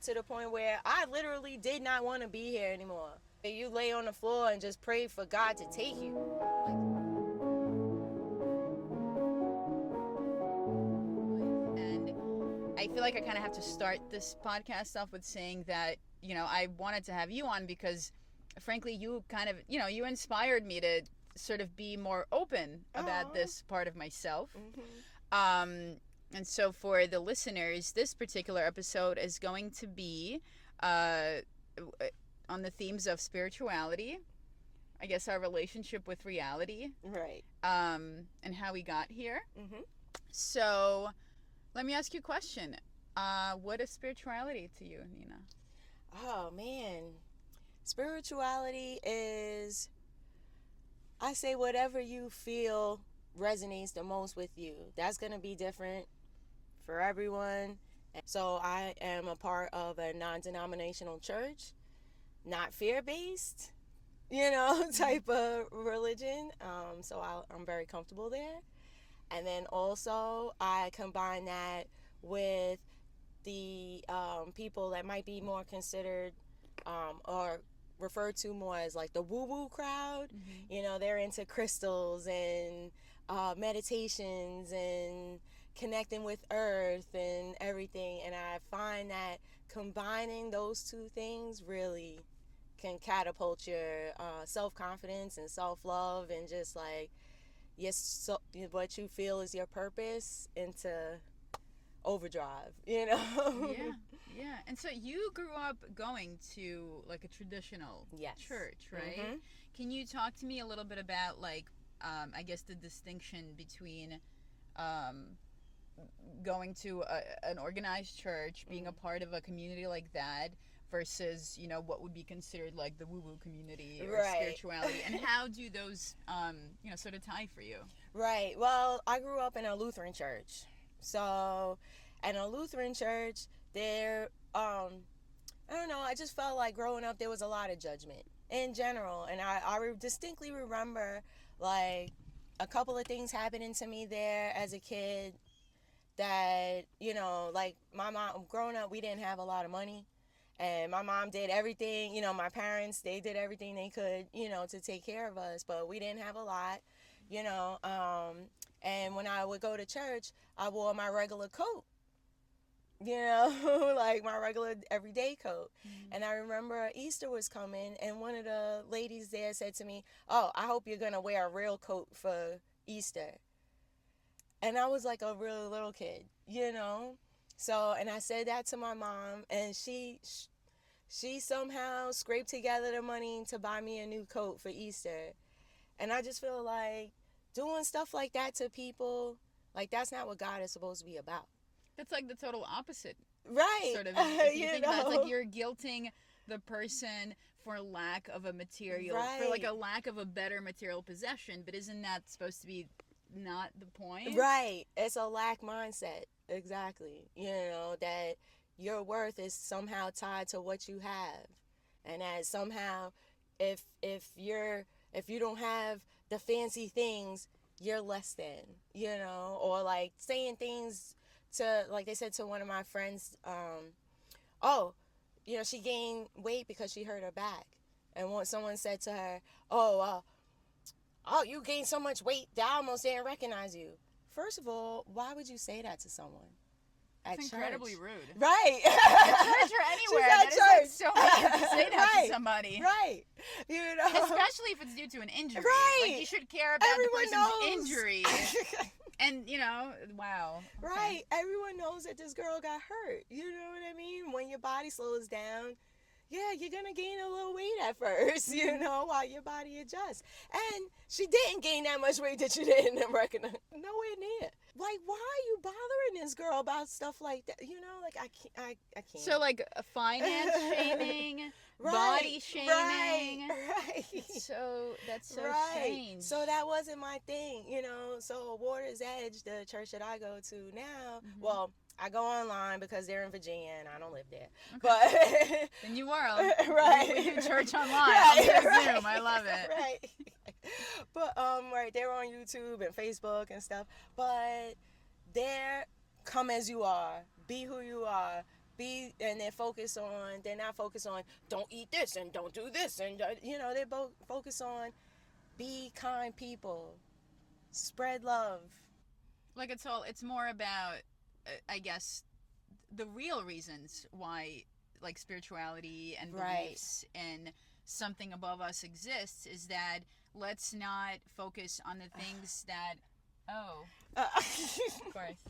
got to the point where I literally did not want to be here anymore. You lay on the floor and just pray for God to take you. And I feel like I kind of have to start this podcast off with saying that, I wanted to have you on because, frankly, you kind of, you inspired me to sort of be more open about this part of myself. And so for the listeners, this particular episode is going to be on the themes of spirituality, I guess our relationship with reality, Right. and how we got here. So let me ask you a question. What is spirituality to you, Nina? Oh, man. Spirituality is, I say, whatever you feel resonates the most with you. That's going to be different for everyone. So I am a part of a non-denominational church, not fear-based, type of religion. So I'm very comfortable there. And then also I combine that with the people that might be more considered or referred to more as like the woo-woo crowd. They're into crystals and meditations and connecting with earth and everything. And I find that combining those two things really can catapult your self-confidence and self-love and just like, yes, so what you feel is your purpose into overdrive. Yeah. And so you grew up going to like a traditional church, right? Can you talk to me a little bit about like I guess the distinction between going to an organized church, being a part of a community like that, versus what would be considered like the woo-woo community or spirituality, and how do those sort of tie for you? Right. Well, I grew up in a Lutheran church. So, in a Lutheran church, there, I don't know, I just felt like growing up there was a lot of judgment in general. And I distinctly remember, like, a couple of things happening to me there as a kid that, like, my mom, growing up, we didn't have a lot of money. And my mom did everything, my parents, they did everything they could, to take care of us. But we didn't have a lot, and when I would go to church, I wore my regular coat, like my regular everyday coat. And I remember Easter was coming, and one of the ladies there said to me, "Oh, I hope you're going to wear a real coat for Easter." And I was like a really little kid, So, and I said that to my mom, and she somehow scraped together the money to buy me a new coat for Easter. And I just feel like doing stuff like that to people, like, that's not what God is supposed to be about. That's like the total opposite. Right. Sort of. If you think about it, it's like you're guilting the person for lack of a material, for like a lack of a better material possession. But isn't that supposed to be not the point? Right. It's a lack mindset. Exactly. That your worth is somehow tied to what you have. And that somehow if you don't have the fancy things, you're less than, or like saying things to, like they said to one of my friends, oh, she gained weight because she hurt her back. And when someone said to her, oh, you gained so much weight that I almost didn't recognize you. First of all, why would you say that to someone? It's incredibly rude. Right. At church or anywhere. That is like so weird to say that to somebody. Right. Especially if it's due to an injury. Right. Like you should care about Everyone the person's knows. Injury. And, wow. Okay. Right. Everyone knows that this girl got hurt. You know what I mean? When your body slows down, yeah, you're going to gain a little weight at first, while your body adjusts. And she didn't gain that much weight that you didn't recognize. Nowhere near. Like, why are you bothering this girl about stuff like that? Like, I can't. So, like, finance shaming, body shaming. Right. So, that's so strange. So, that wasn't my thing, So, Water's Edge, the church that I go to now, well, I go online because they're in Virginia and I don't live there. Okay. But then you world. Right. We do church online. Right. Zoom. I love it. Right. But they're on YouTube and Facebook and stuff. But they're come as you are, be who you are, they're not focused on don't eat this and don't do this, and they're both focused on be kind people, spread love. Like it's more about, I guess, the real reasons why like spirituality and Right. beliefs in something above us exists is that let's not focus on the things that of course. Sorry to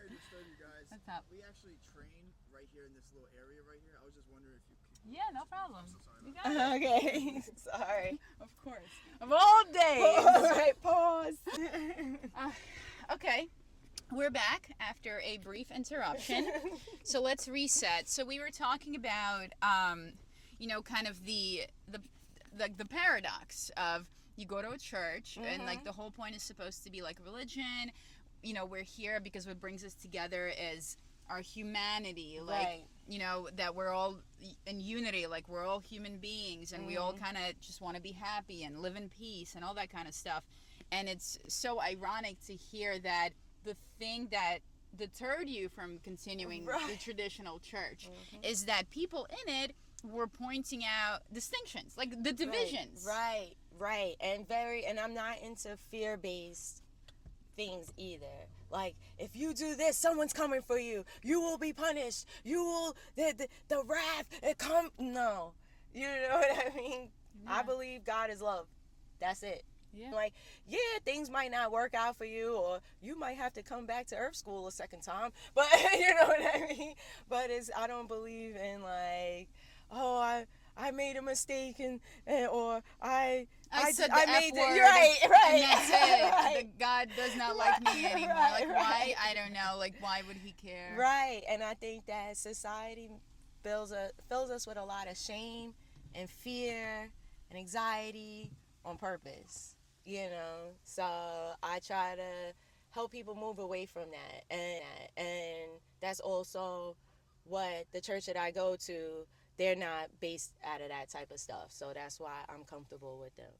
disturb you guys. What's up? We actually train right here in this little area right here. I was just wondering if you could. Yeah, no problem. I'm so sorry You about got it. Okay. Sorry. Of course. Of all days. All right, pause. Okay. We're back after a brief interruption. So let's reset. So we were talking about kind of the paradox of you go to a church and like the whole point is supposed to be like religion. We're here because what brings us together is our humanity, like Right. that we're all in unity, like we're all human beings and we all kind of just want to be happy and live in peace and all that kind of stuff. And it's so ironic to hear that the thing that deterred you from continuing Right. the traditional church is that people in it were pointing out distinctions, like the divisions. Right. And I'm not into fear-based things either. Like, if you do this, someone's coming for you. You will be punished. You will, the wrath, it come. No. You know what I mean? Yeah. I believe God is love. That's it. Yeah. Like, yeah, things might not work out for you, or you might have to come back to Earth School a second time. But, you know what I mean? But I don't believe in, like, oh, I made a mistake or I said I the made F word, it right. and that's it. Right. The God does not like me anymore. Right, Like, why? right. I don't know. Like, why would he care? Right, and I think that society fills us with a lot of shame and fear and anxiety on purpose. So I try to help people move away from that, and that's also what the church that I go to. They're not based out of that type of stuff, so that's why I'm comfortable with them.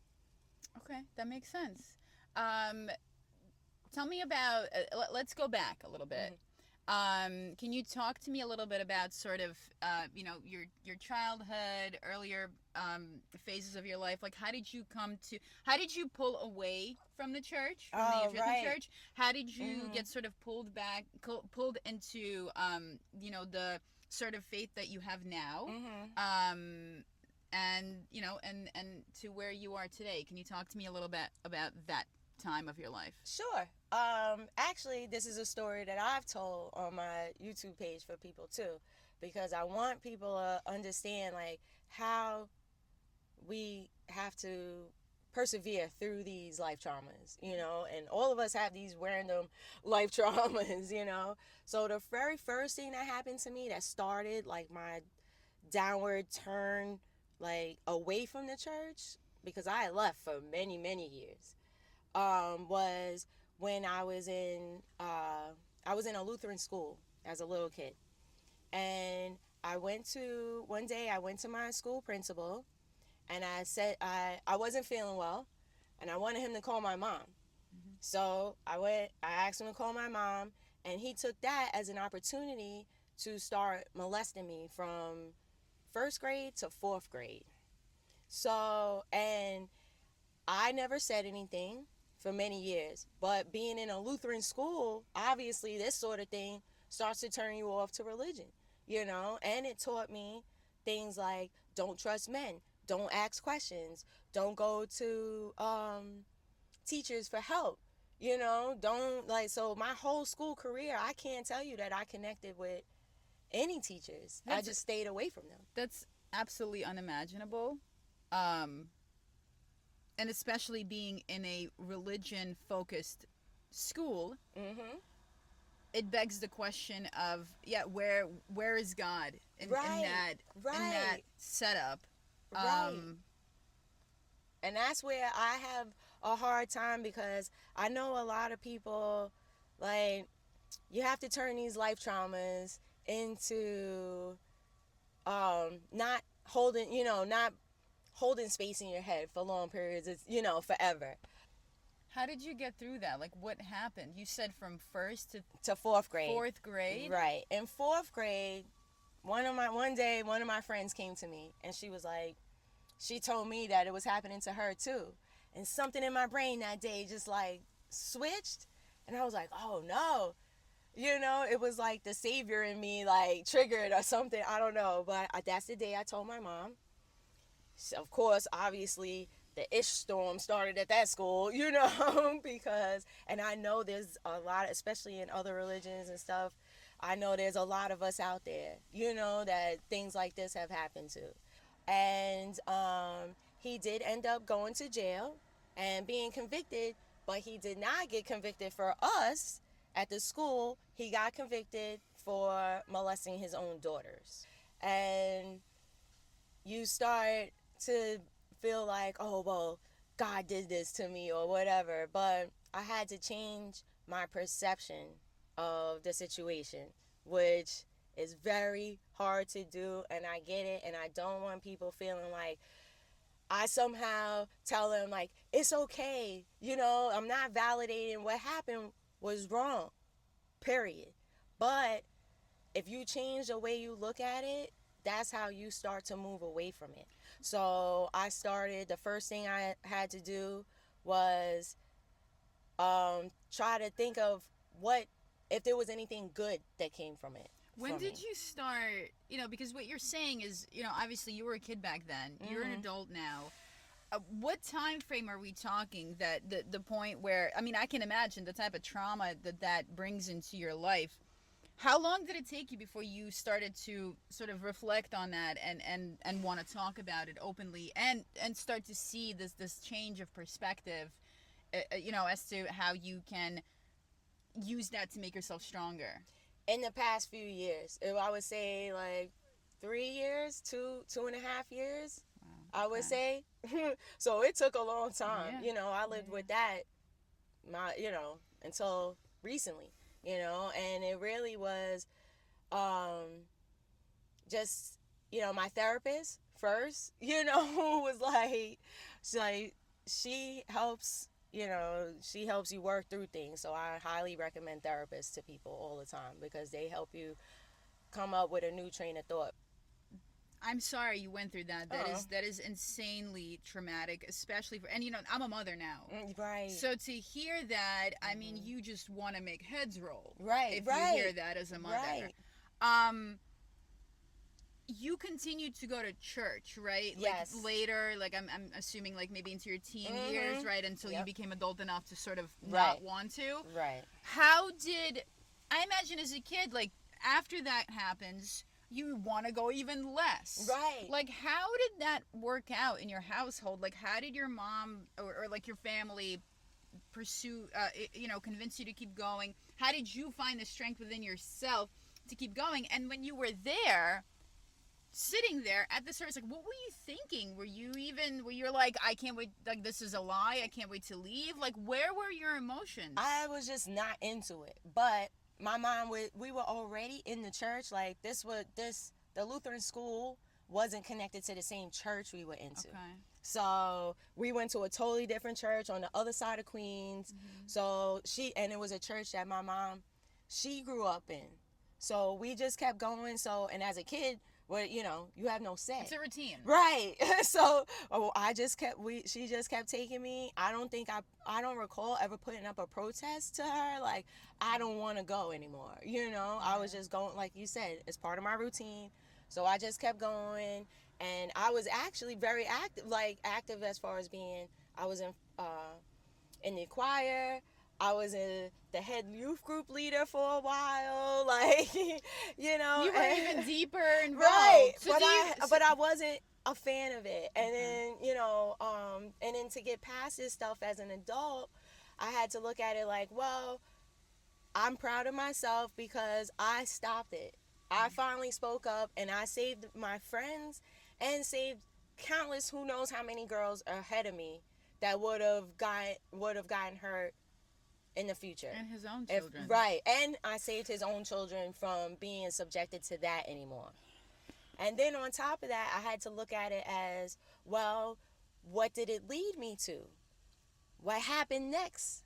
Okay, that makes sense. Tell me about. Let's go back a little bit. Can you talk to me a little bit about sort of, your childhood, earlier phases of your life? Like, how did you pull away from the church, from the Evangelist Right. church? How did you get sort of pulled into, the sort of faith that you have now? And to where you are today. Can you talk to me a little bit about that time of your life? Sure. Actually, this is a story that I've told on my YouTube page for people too, because I want people to understand like how we have to persevere through these life traumas, and all of us have these random life traumas. So the very first thing that happened to me that started like my downward turn, like away from the church, because I had left for many, many years, was when I was in a Lutheran school as a little kid, and one day I went to my school principal, and I said I wasn't feeling well, and I wanted him to call my mom. So I asked him to call my mom, and he took that as an opportunity to start molesting me from first grade to fourth grade. So, and I never said anything for many years, but being in a Lutheran school, obviously this sort of thing starts to turn you off to religion, and it taught me things like don't trust men, don't ask questions, don't go to teachers for help, don't like. So my whole school career, I can't tell you that I connected with any teachers. I just stayed away from them. That's absolutely unimaginable. And especially being in a religion-focused school, it begs the question of, where is God in that setup? Right. And that's where I have a hard time, because I know a lot of people, like, you have to turn these life traumas into not holding space in your head for long periods. It's, forever. How did you get through that? Like, what happened? You said from first to fourth grade. fourth grade? Right. In fourth grade, one day one of my friends came to me and she was like, she told me that it was happening to her too. And something in my brain that day just like switched. And I was like, oh no. You know, it was like the savior in me like triggered or something. I don't know. But that's the day I told my mom. So, of course, obviously, the ish storm started at that school, you know, because, and I know there's a lot, especially in other religions and stuff, I know there's a lot of us out there, you know, that things like this have happened to. And he did end up going to jail and being convicted, but he did not get convicted for us at the school. He got convicted for molesting his own daughters. And you start to feel like, oh, well, God did this to me or whatever. But I had to change my perception of the situation, which is very hard to do. And I get it. And I don't want people feeling like I somehow tell them, like, it's okay. You know, I'm not validating what happened was wrong, period. But if you change the way you look at it, that's how you start to move away from it. So I started, the first thing I had to do was try to think of what, if there was anything good that came from it. When did you start, you know, because what you're saying is, you know, obviously you were a kid back then. Mm-hmm. You're an adult now. What time frame are we talking that the point where, I mean, I can imagine the type of trauma that brings into your life. How long did it take you before you started to sort of reflect on that and want to talk about it openly and start to see this change of perspective, you know, as to how you can use that to make yourself stronger? In the past few years, I would say like 3 years, 2.5 years, wow, I would say. So it took a long time. Yeah. You know, I lived with that, until recently. You know, and it really was just, you know, my therapist first, you know, who was like, she helps, you know, she helps you work through things. So I highly recommend therapists to people all the time because they help you come up with a new train of thought. I'm sorry you went through that. That is insanely traumatic, especially for, and you know, I'm a mother now. Right. So to hear that, I mean, you just want to make heads roll. Right. If you hear that as a mother. Right. You continued to go to church, right? Yes. Like later, like I'm assuming like maybe into your teen years, right? Until you became adult enough to sort of not want to. Right. How did, I imagine as a kid, like after that happens, you want to go even less. Right. Like, how did that work out in your household? Like, how did your mom or like your family pursue, convince you to keep going? How did you find the strength within yourself to keep going? And when you were there, sitting there at the service, like, what were you thinking? Were you like, I can't wait, like, this is a lie, I can't wait to leave? Like, where were your emotions? I was just not into it. But my mom, we were already in the church. Like, the Lutheran school wasn't connected to the same church we were into. Okay. So we went to a totally different church on the other side of Queens. Mm-hmm. So and it was a church that my mom, she grew up in. So we just kept going. So, and as a kid, well, you know, you have no say. It's a routine. Right. So she just kept taking me. I don't recall ever putting up a protest to her. Like, I don't want to go anymore. You know, I was just going, like you said, it's part of my routine. So I just kept going. And I was actually very active as far as I was in the choir. I was the head youth group leader for a while, like, you know. You were even deeper involved. Right, so but I wasn't a fan of it. And then, you know, and then to get past this stuff as an adult, I had to look at it like, well, I'm proud of myself because I stopped it. I finally spoke up and I saved my friends and saved countless, who knows how many girls ahead of me that would have gotten hurt in the future. And his own children. Right. And I saved his own children from being subjected to that anymore. And then on top of that, I had to look at it as, well, what did it lead me to? what happened next?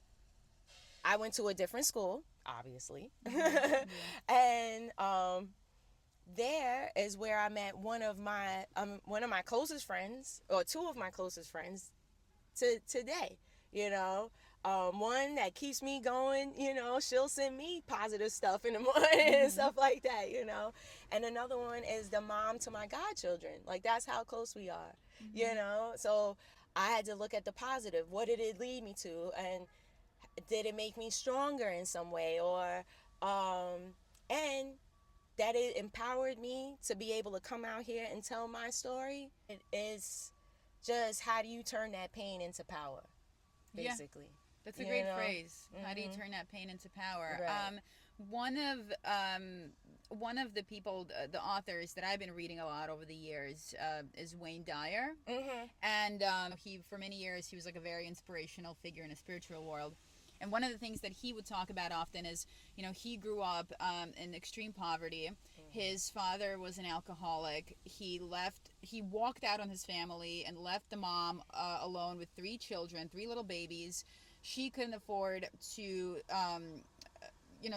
I went to a different school, obviously. And there is where I met one of my closest friends, or two of my closest friends to today. You know, one that keeps me going. You know, she'll send me positive stuff in the morning and stuff like that. You know, and another one is the mom to my godchildren. Like, that's how close we are. You know, so I had to look at the positive. What did it lead me to, and did it make me stronger in some way, or and that it empowered me to be able to come out here and tell my story. It is just, how do you turn that pain into power, basically. That's a great phrase. How do you turn that pain into power? Right. One of the people, the authors that I've been reading a lot over the years, is Wayne Dyer, and he, for many years, he was like a very inspirational figure in a spiritual world. And one of the things that he would talk about often is, you know, he grew up in extreme poverty. His father was an alcoholic. He walked out on his family and left the mom alone with 3 children, 3 little babies. She couldn't afford to,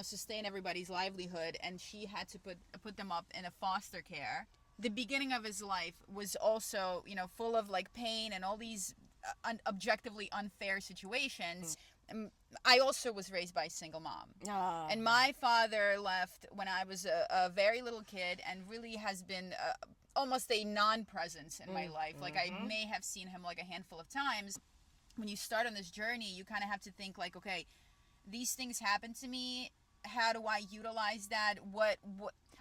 sustain everybody's livelihood, and she had to put them up in a foster care. The beginning of his life was also, full of like pain and all these objectively unfair situations. I also was raised by a single mom. Oh. And my father left when I was a very little kid, and really has been almost a non-presence in my life. Like, I may have seen him like a handful of times. When you start on this journey, you kind of have to think like, okay, these things happen to me. How do I utilize that? What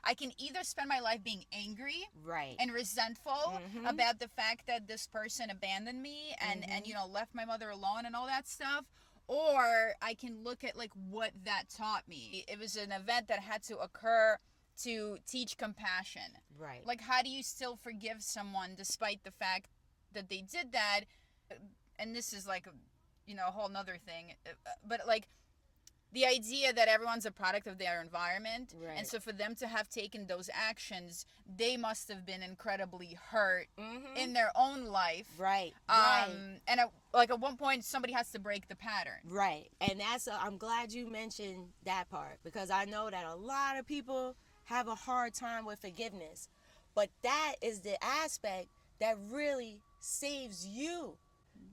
I can either spend my life being angry, right, and resentful about the fact that this person abandoned me and left my mother alone and all that stuff, or I can look at like what that taught me. It was an event that had to occur to teach compassion. right. Like, how do you still forgive someone despite the fact that they did that? And this is like a whole nother thing, but like, the idea that everyone's a product of their environment, Right. and so for them to have taken those actions, they must have been incredibly hurt in their own life. Right. And at one point, somebody has to break the pattern. Right. And I'm glad you mentioned that part, because I know that a lot of people have a hard time with forgiveness. But that is the aspect that really saves you.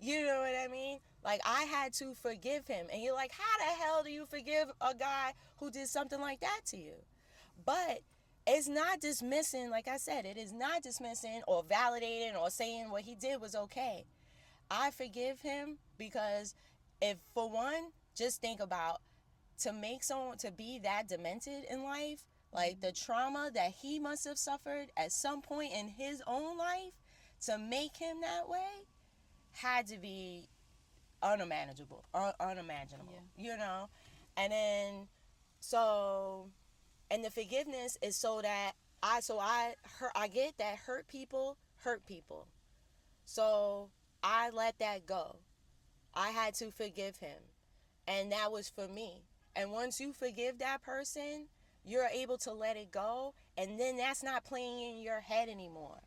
You know what I mean? Like, I had to forgive him. And you're like, how the hell do you forgive a guy who did something like that to you? But it's not dismissing, like I said, it is not dismissing or validating or saying what he did was okay. I forgive him because, if, for one, just think about, to make someone to be that demented in life, like the trauma that he must have suffered at some point in his own life, to make him that way, had to be unimaginable, And then, and the forgiveness is so that I get that hurt people. So I let that go. I had to forgive him, and that was for me. And once you forgive that person, you're able to let it go, and then that's not playing in your head anymore.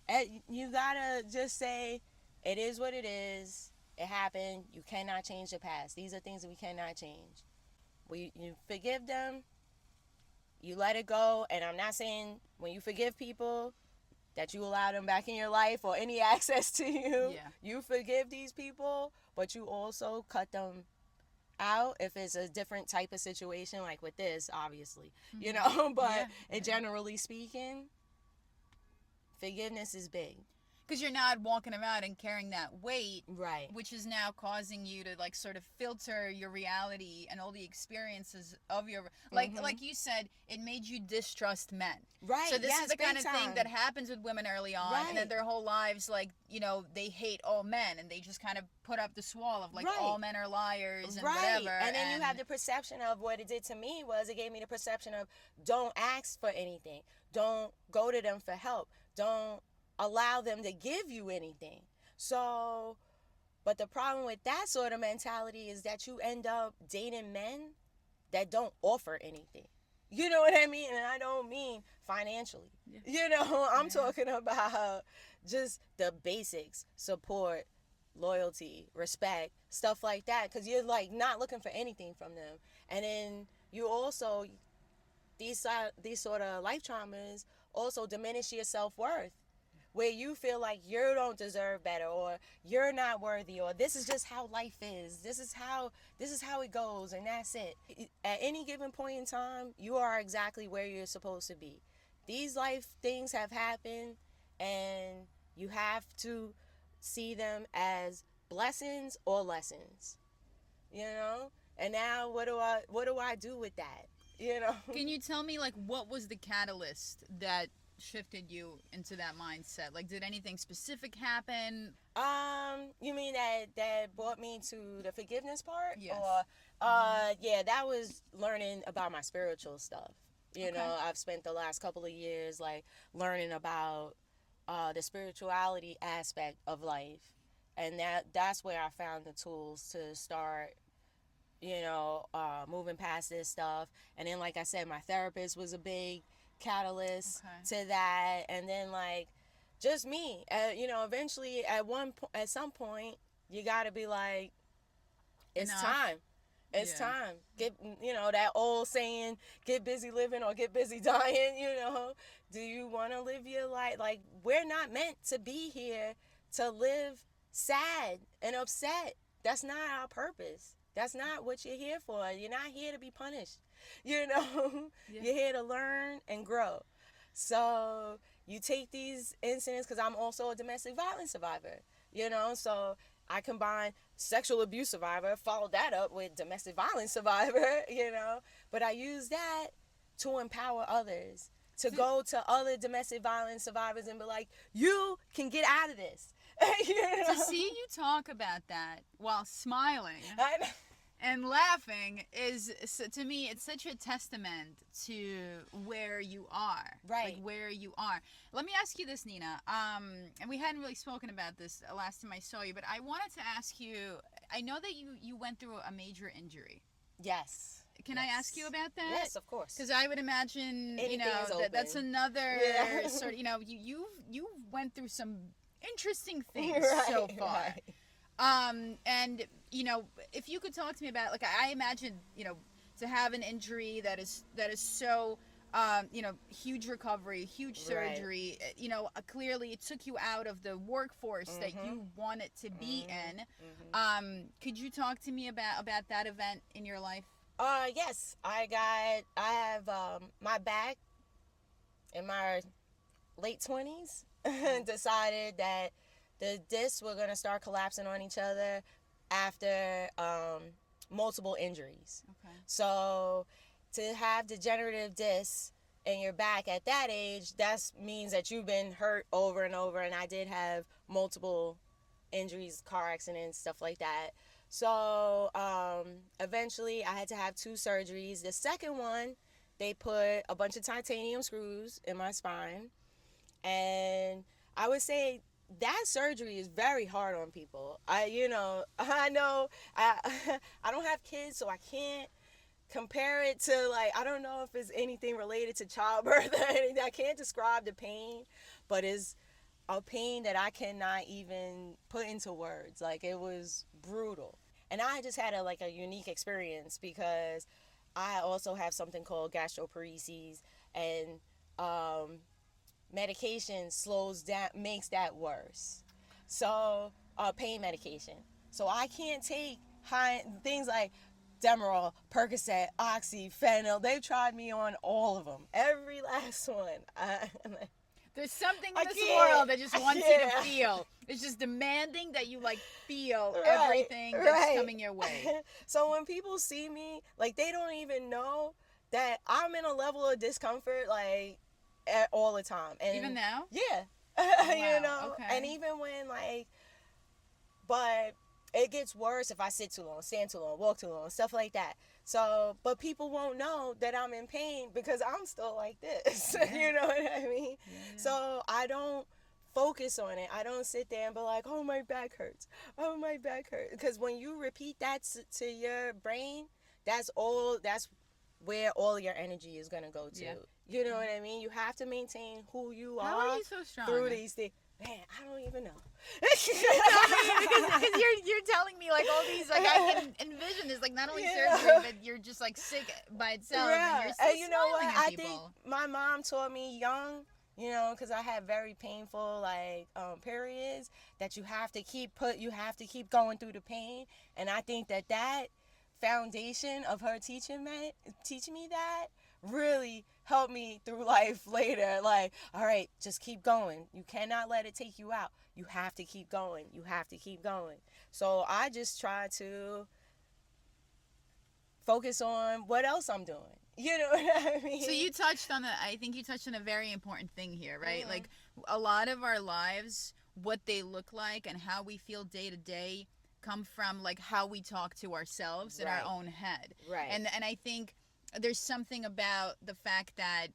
And you gotta just say, it is what it is. It happened. You cannot change the past. These are things that we cannot change. You forgive them. You let it go. And I'm not saying when you forgive people that you allow them back in your life or any access to you. Yeah. You forgive these people, but you also cut them out if it's a different type of situation, like with this, obviously. But generally speaking, forgiveness is big. Because you're not walking around and carrying that weight, Right. which is now causing you to like sort of filter your reality and all the experiences of your like you said, it made you distrust men. Right. So this yes, is the kind of big thing time. that happens with women early on, and then their whole lives, like, they hate all men, and they just kind of put up this wall of like all men are liars and whatever. And then you have the perception of what it did to me was it gave me the perception of, don't ask for anything, don't go to them for help, don't allow them to give you anything. So, but the problem with that sort of mentality is that you end up dating men that don't offer anything. You know what I mean? And I don't mean financially. Yeah. I'm talking about just the basics: support, loyalty, respect, stuff like that, because you're like not looking for anything from them. And then you also, these sort of life traumas also diminish your self-worth, where you feel like you don't deserve better, or you're not worthy, or this is just how life is, this is how it goes, and that's it. At any given point in time, you are exactly where you're supposed to be. These life things have happened, and you have to see them as blessings or lessons, you know. And now what do I do with that, you know? Can you tell me, like, what was the catalyst that shifted you into that mindset? Like, did anything specific happen? You mean that brought me to the forgiveness part? Yes. Or yeah, that was learning about my spiritual stuff. You Okay. know, I've spent the last couple of years like learning about the spirituality aspect of life, and that's where I found the tools to start, moving past this stuff. And then, like I said, my therapist was a big catalyst to that. And then, like, just me, eventually at some point, you got to be like, it's Enough. time. It's Yeah. time. Get, that old saying, get busy living or get busy dying, Do you want to live your life? Like, we're not meant to be here to live sad and upset. That's not our purpose. That's not what you're here for. You're not here to be punished. Yeah. You're here to learn and grow. So you take these incidents, because I'm also a domestic violence survivor, so I combine sexual abuse survivor, follow that up with domestic violence survivor, but I use that to empower others, to go to other domestic violence survivors and be like, you can get out of this. To see you talk about that while smiling I know. and laughing is, to me, it's such a testament to where you are. Right. Like, where you are. Let me ask you this, Nina. And we hadn't really spoken about this last time I saw you, but I wanted to ask you, I know that you went through a major injury. Yes. Can I ask you about that? Yes, of course. Because I would imagine, Anything is that's open. another Yeah. sort of, you went through some interesting things Right, so far. right. And, if you could talk to me about, like, I imagine, to have an injury that is so, huge recovery, huge Right. surgery, clearly it took you out of the workforce that you wanted to be in. Could you talk to me about that event in your life? Yes, I have my back in my late 20s decided that the discs were going to start collapsing on each other after multiple injuries. Okay. So to have degenerative discs in your back at that age, that means that you've been hurt over and over. And I did have multiple injuries, car accidents, stuff like that. So eventually I had to have 2 surgeries. The second one, they put a bunch of titanium screws in my spine. And I would say that surgery is very hard on people. I know I don't have kids, so I can't compare it to, like, I don't know if it's anything related to childbirth or anything. I can't describe the pain, but it's a pain that I cannot even put into words. Like, it was brutal. And I just had a unique experience, because I also have something called gastroparesis, and medication slows down, makes that worse. So pain medication. So I can't take things like Demerol, Percocet, Oxy, fentanyl. They've tried me on all of them, every last one. There's something I in this can't. world that just wants you to feel. It's just demanding that you, like, feel everything that's coming your way. So when people see me, like, they don't even know that I'm in a level of discomfort, like, all the time. And Even now? yeah. Wow, okay. And even when, like, but it gets worse if I sit too long, stand too long, walk too long, stuff like that. So, but people won't know that I'm in pain because I'm still like this. Yeah. You know what I mean? Yeah. So I don't focus on it. I don't sit there and be like, oh, my back hurts. Oh, my back hurts. Because when you repeat that to your brain, that's where all your energy is going to go to. Yeah. You know what I mean? You have to maintain who you How are are you so strong? through these things. Man, I don't even know. Because you're telling me like all these, like I can envision this, like not only surgery, but you're just like sick by itself, and you're still And you know what? smiling at I people. think my mom taught me young, you know, because I had very painful like periods that you have to keep going through the pain, and I think that foundation of her teaching me that really helped me through life later. Like, all right, just keep going. You cannot let it take you out. You have to keep going. You have to keep going. So I just try to focus on what else I'm doing. You know what I mean? So I think you touched on a very important thing here, right? Like a lot of our lives, what they look like and how we feel day to day come from like how we talk to ourselves in our own head. Right. And I think there's something about the fact that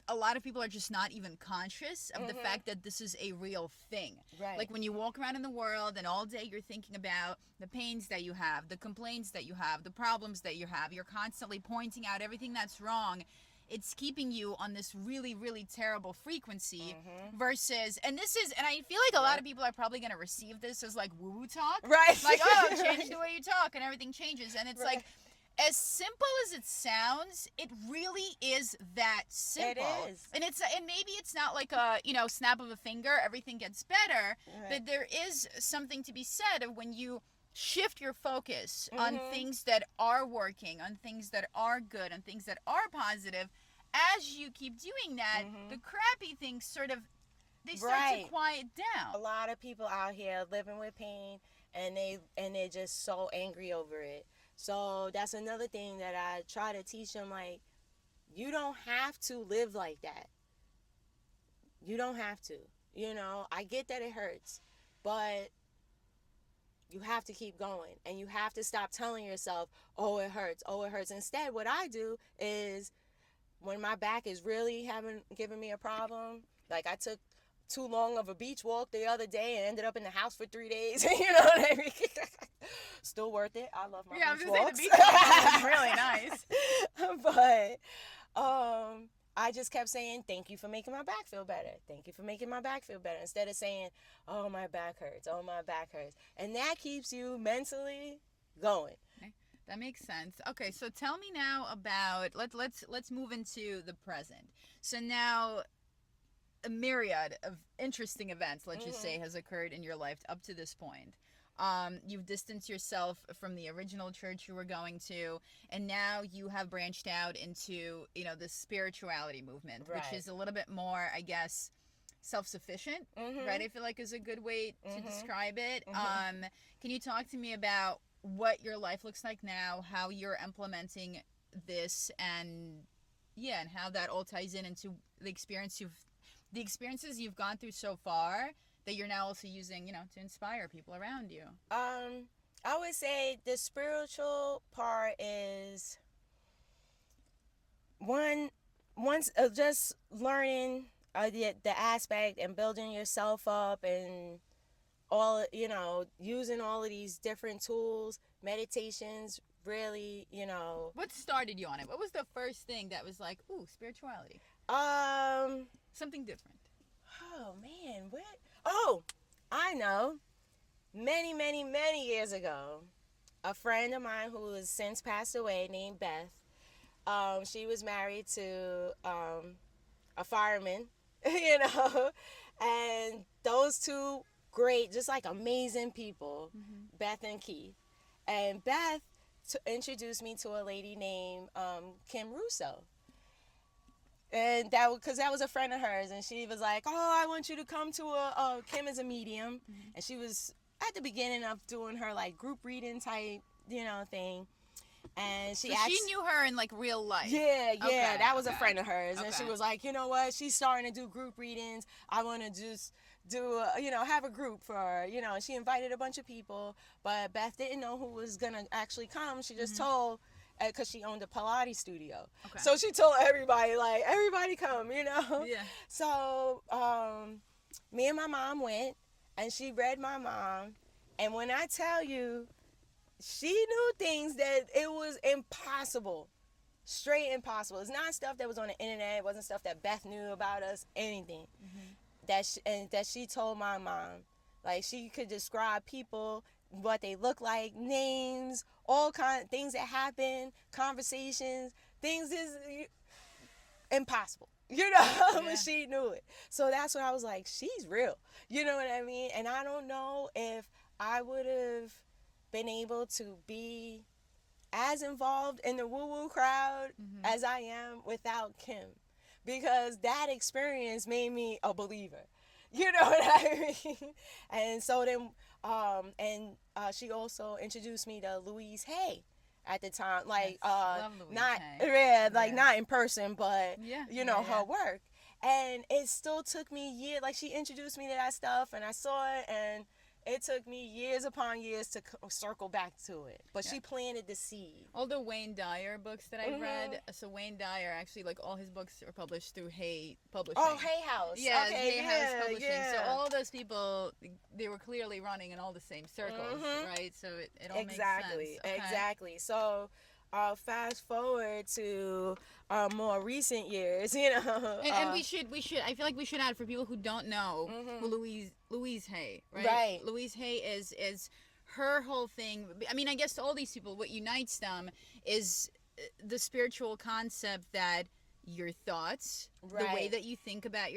a lot of people are just not even conscious of the fact that this is a real thing. Right. Like when you walk around in the world and all day you're thinking about the pains that you have, the complaints that you have, the problems that you have, you're constantly pointing out everything that's wrong. It's keeping you on this really, really terrible frequency versus, and I feel like a lot of people are probably going to receive this as like woo-woo talk. Right. Like, oh, change the way you talk and everything changes. And it's like, as simple as it sounds, it really is that simple. It is. And maybe it's not like a, snap of a finger, everything gets better, but there is something to be said of when you shift your focus on things that are working, on things that are good, on things that are positive. As you keep doing that, the crappy things they start to quiet down. A lot of people out here living with pain, and they're just so angry over it. So that's another thing that I try to teach them, like, you don't have to live like that. You don't have to. You know, I get that it hurts, but you have to keep going, and you have to stop telling yourself, oh, it hurts, oh, it hurts. Instead, what I do is when my back is really giving me a problem, like I took too long of a beach walk the other day and ended up in the house for 3 days. You know what I mean? Still worth it. I love my beach walks. The beach walk is really nice. But I just kept saying, thank you for making my back feel better. Thank you for making my back feel better. Instead of saying, oh, my back hurts. Oh, my back hurts. And that keeps you mentally going. Okay. That makes sense. Okay, so tell me now about let's move into the present. So now a myriad of interesting events, let's just say, has occurred in your life up to this point. You've distanced yourself from the original church you were going to, and now you have branched out into, the spirituality movement, which is a little bit more, I guess, self-sufficient, right? I feel like is a good way to describe it. Can you talk to me about what your life looks like now, how you're implementing this, and how that all ties into the experiences you've gone through so far that you're now also using, to inspire people around you? I would say the spiritual part is just learning the aspect and building yourself up, and all, using all of these different tools, meditations, really, What started you on it? What was the first thing that was like, ooh, spirituality? Something different. Oh, man, what? Oh, I know. Many, many, many years ago, a friend of mine who has since passed away, named Beth, she was married to a fireman, and those two great, just like amazing people, Beth and Keith. And Beth introduced me to a lady named Kim Russo. And because that was a friend of hers, and she was like, oh, I want you to come to Kim is a medium. And she was at the beginning of doing her like group reading type, thing. And she knew her in like real life. Yeah, okay, that was a friend of hers. And she was like, you know what, she's starting to do group readings. I want to just do, have a group for her, and she invited a bunch of people, but Beth didn't know who was going to actually come. She just told, because she owned a Pilates studio. Okay. So she told everybody, like, everybody come, Yeah. So me and my mom went, and she read my mom. And when I tell you, she knew things that it was impossible. Straight impossible. It's not stuff that was on the internet. It wasn't stuff that Beth knew about us, anything. that she told my mom, like she could describe people, what they look like, names, all kind of things that happen, conversations, things is impossible. Yeah. She knew it. So that's when I was like, she's real. You know what I mean? And I don't know if I would have been able to be as involved in the woo woo crowd as I am without Kim, because that experience made me a believer. You know what I mean? And so then, she also introduced me to Louise Hay at the time, like Love Louise not Hay. yeah, like Yeah. not in person, but Yeah, you know, yeah, her yeah. work. And it still took me years. Like she introduced me to that stuff, and I saw it, and it took me years upon years to circle back to it. But she planted the seed. All the Wayne Dyer books that I've read. So Wayne Dyer, actually, like all his books are published through Hay Publishing. Oh, Hay House. Yeah, Okay, Hay House Publishing. yeah. So all those people, they were clearly running in all the same circles, right? So it all makes sense. Okay. Exactly. So, fast forward to more recent years, And we should. I feel like we should add, for people who don't know, who Louise Hay, right? Right. Louise Hay is her whole thing. I mean, I guess all these people, what unites them is the spiritual concept that your thoughts, the way Right. that you think about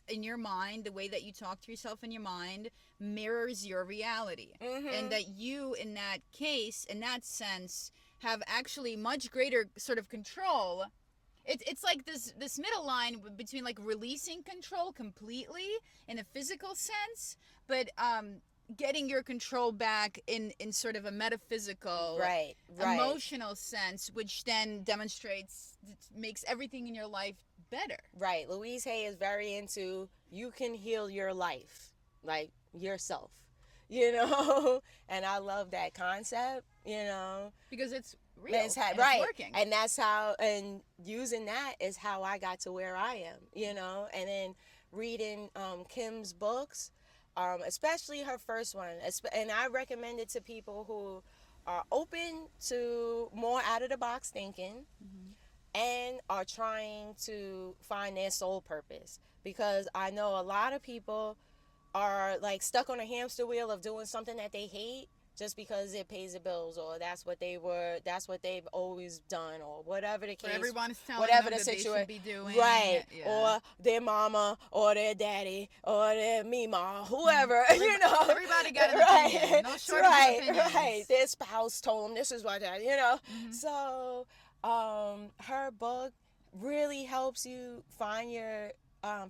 in your mind, the way that you talk to yourself in your mind, mirrors your reality, and that you, in that case, in that sense, have actually much greater sort of control. It's like this middle line between like releasing control completely in a physical sense, but getting your control back in sort of a metaphysical, right. emotional sense, which then makes everything in your life better. Right. Louise Hay is very into, you can heal your life, like yourself, and I love that concept, Because it's real. That's how, and right. It's working. And that's how, and using that is how I got to where I am, and then reading Kim's books, especially her first one, and I recommend it to people who are open to more out of the box thinking and are trying to find their soul purpose, because I know a lot of people are like stuck on a hamster wheel of doing something that they hate just because it pays the bills, or that's what they've always done, or whatever the case, Or everyone's telling whatever them the that they situation, should be doing. right? Yeah. Or their mama, or their daddy, or their mama, whoever, Everybody got an right? opinion. No shortage of opinions. Right. Their spouse told them this is what So, her book really helps you find your,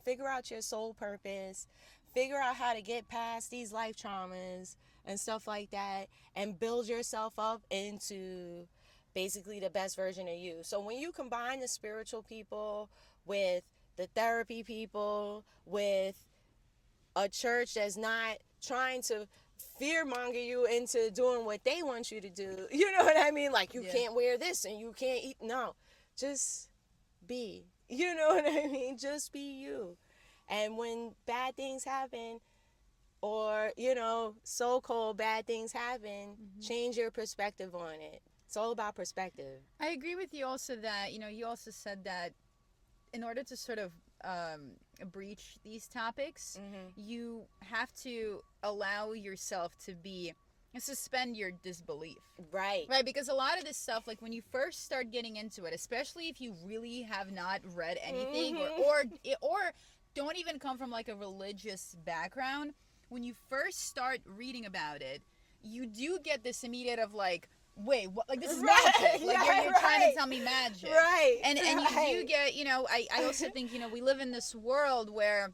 figure out your soul purpose, figure out how to get past these life traumas and stuff like that, and build yourself up into basically the best version of you. So when you combine the spiritual people with the therapy people, with a church that's not trying to fearmonger you into doing what they want you to do, you know what I mean? Like, you can't wear this and you can't eat. No, just be. You know what I mean? Just be you. And when bad things happen, or so-called bad things happen, change your perspective on it. It's all about perspective. I agree with you also that, you also said that in order to sort of breach these topics, you have to allow yourself to suspend your disbelief. Right. Right, because a lot of this stuff, like when you first start getting into it, especially if you really have not read anything, or don't even come from like a religious background, when you first start reading about it, you do get this immediate of like, wait, what? Like, this is magic. Like, you're trying to tell me magic. Right. And you do get, I also think, we live in this world where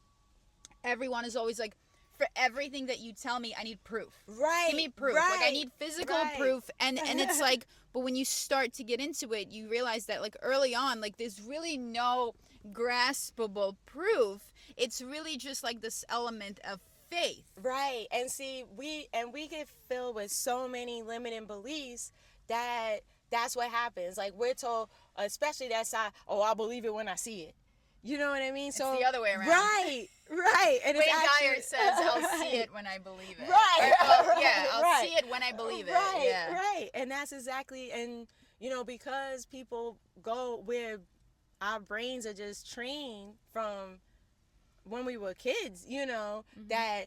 everyone is always like, for everything that you tell me, I need proof. Right. Give me proof. Right. Like, I need physical proof. And it's like, but when you start to get into it, you realize that like early on, like there's really no graspable proof. It's really just like this element of faith. Right. And see, we get filled with so many limiting beliefs that's what happens. Like, we're told, especially that side, oh, I'll believe it when I see it. You know what I mean? So it's the other way around. Right. And Wayne it's Dyer says, "I'll see it when I believe it." Right. I'll see it when I believe it. Right. Yeah. Right. And that's exactly, and because people go where our brains are just trained from when we were kids, you know, that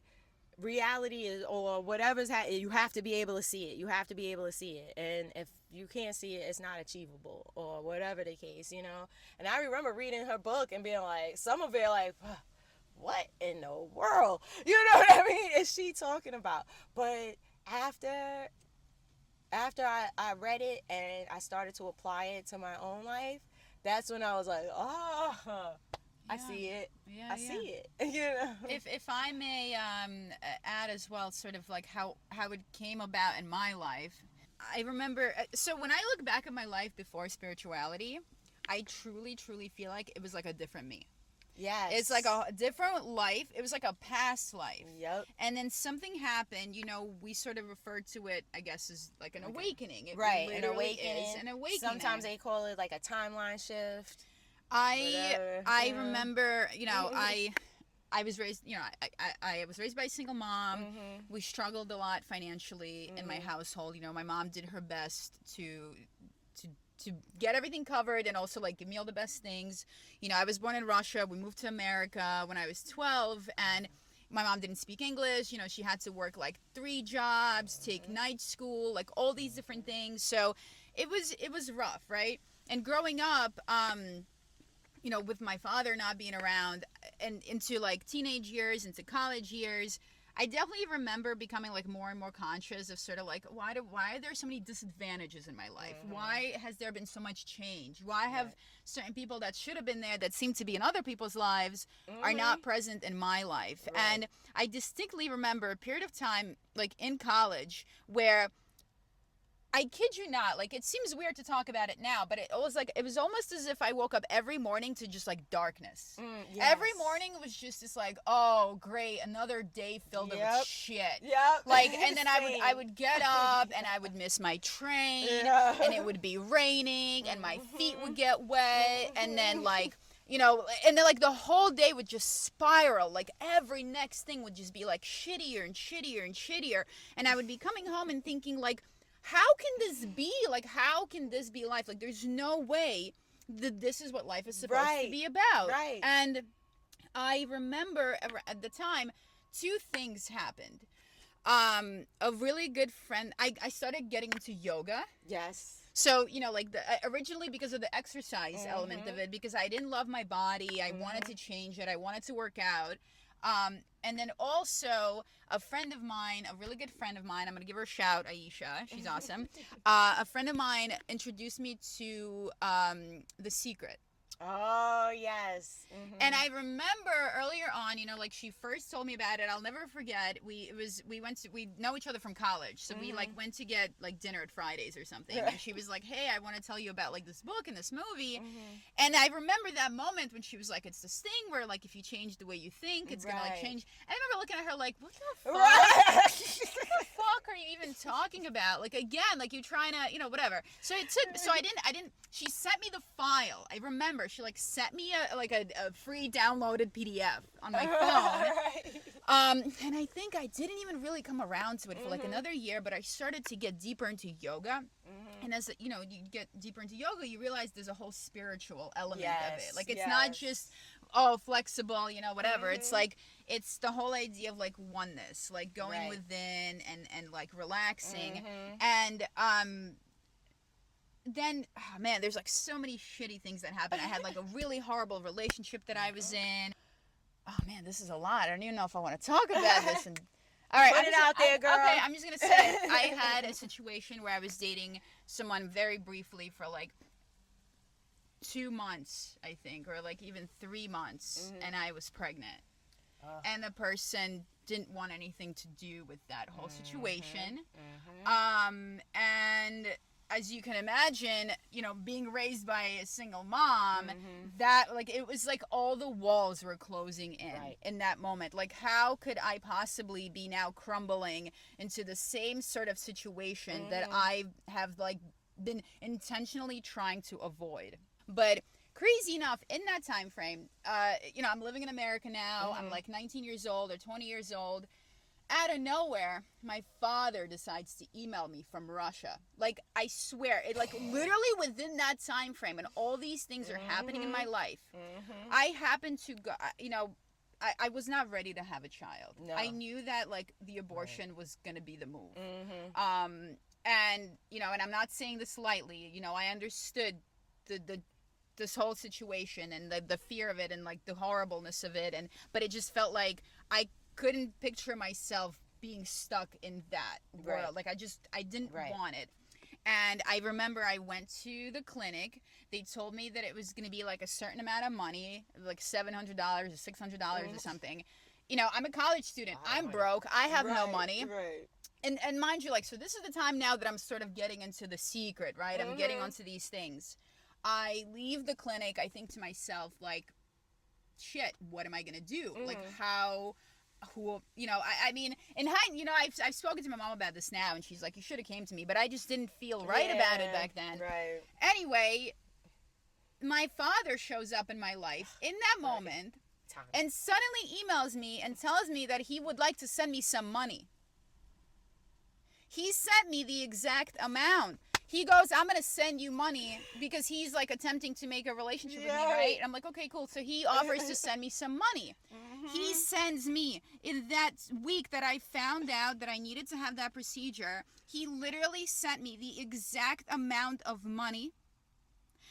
reality is, or whatever's you have to be able to see it. You have to be able to see it. And if you can't see it, it's not achievable, or whatever the case, you know. And I remember reading her book and being like, some of it like, what in the world? You know what I mean? Is she talking about? But after I read it and I started to apply it to my own life, that's when I was like, oh, I see it. Yeah, I see it. You know. If I may add as well, sort of like how it came about in my life. I remember. So when I look back at my life before spirituality, I truly feel like it was like a different me. Yes. It's like a different life. It was like a past life. Yep. And then something happened, you know, we sort of referred to it, I guess, as like an awakening. It right. An literally awakening. is an awakening. Sometimes they call it like a timeline shift. I remember, you know, I was raised, you know, I was raised by a single mom. We struggled a lot financially in my household. You know, my mom did her best to get everything covered and also like give me all the best things. You know, I was born in Russia. We moved to America when I was 12, and my mom didn't speak English. You know, she had to work like 3 jobs, take night school, like all these different things. So it was rough, right? And growing up, you know, with my father not being around, and into like teenage years, into college years, I definitely remember becoming like more and more conscious of sort of like, why are there so many disadvantages in my life? Why has there been so much change? Why have certain people that should have been there, that seem to be in other people's lives, are not present in my life? And I distinctly remember a period of time, like in college, where, I kid you not, like, it seems weird to talk about it now, but it was almost as if I woke up every morning to just like darkness. Yes. Every morning was just this like, oh great, another day filled with shit. Yep. Like, and then I would get up and I would miss my train, and it would be raining and my feet would get wet, and then like, you know, and then like the whole day would just spiral. Like every next thing would just be like shittier and shittier and shittier, and I would be coming home and thinking like, how can this be? Like, how can this be life? Like, there's no way that this is what life is supposed to be about. Right. And I remember at the time, 2 things happened. A really good friend, I started getting into yoga. Yes. So, you know, like originally because of the exercise element of it, because I didn't love my body. I wanted to change it. I wanted to work out. And then also a friend of mine, a really good friend of mine, I'm going to give her a shout, Aisha. She's awesome. A friend of mine introduced me to The Secret. Oh, yes. And I remember earlier on, you know, like she first told me about it. I'll never forget. We know each other from college. So we like went to get like dinner at Fridays or something. And she was like, hey, I want to tell you about like this book and this movie. And I remember that moment when she was like, it's this thing where like if you change the way you think, it's going to like change. And I remember looking at her like, what the fuck? What the fuck are you even talking about? Like, again, like you trying to, you know, whatever. So I didn't, she sent me the file. I remember she like sent me a free downloaded PDF on my phone. And I think I didn't even really come around to it for like another year, but I started to get deeper into yoga. And as you know, you get deeper into yoga, you realize there's a whole spiritual element of it. Like it's not just flexible, you know, whatever. It's like it's the whole idea of like oneness, like going within and like relaxing. And then, oh man, there's like so many shitty things that happened. I had like a really horrible relationship that I was in. Oh man, this is a lot. I don't even know if I want to talk about this. And all right, put it out there, girl. Okay, I'm just gonna say it. I had a situation where I was dating someone very briefly for like 2 months, I think, or like even 3 months, and I was pregnant. And the person didn't want anything to do with that whole situation. And as you can imagine, you know, being raised by a single mom, that like it was like all the walls were closing in that moment. Like, how could I possibly be now crumbling into the same sort of situation that I have like been intentionally trying to avoid? But crazy enough, in that time frame, you know, I'm living in America now. I'm like 19 years old or 20 years old. Out of nowhere, my father decides to email me from Russia. Like, I swear, it like literally within that time frame, and all these things are happening in my life. I happen to go, you know, I was not ready to have a child. No. I knew that like the abortion was gonna be the move. Mm-hmm. And you know, and I'm not saying this lightly. You know, I understood the this whole situation and the fear of it and like the horribleness of it, and but it just felt like I couldn't picture myself being stuck in that world. Right. Like I didn't Right. want it. And I remember I went to the clinic. They told me that it was going to be like a certain amount of money, like $700 or $600 or something. You know, I'm a college student. I'm broke. I have no money. Right. And mind you, like, so this is the time now that I'm sort of getting into the secret, right? I'm getting onto these things. I leave the clinic. I think to myself, like, shit, what am I going to do? Like, who, you know, I mean, you know, I've spoken to my mom about this now, and she's like, you should have came to me, but I just didn't feel right about it back then. Right. Anyway, my father shows up in my life in that moment and suddenly emails me and tells me that he would like to send me some money. He sent me the exact amount. He goes, I'm going to send you money because he's like attempting to make a relationship with me, right? And I'm like, okay, cool. So he offers to send me some money. He sends me in that week that I found out that I needed to have that procedure. He literally sent me the exact amount of money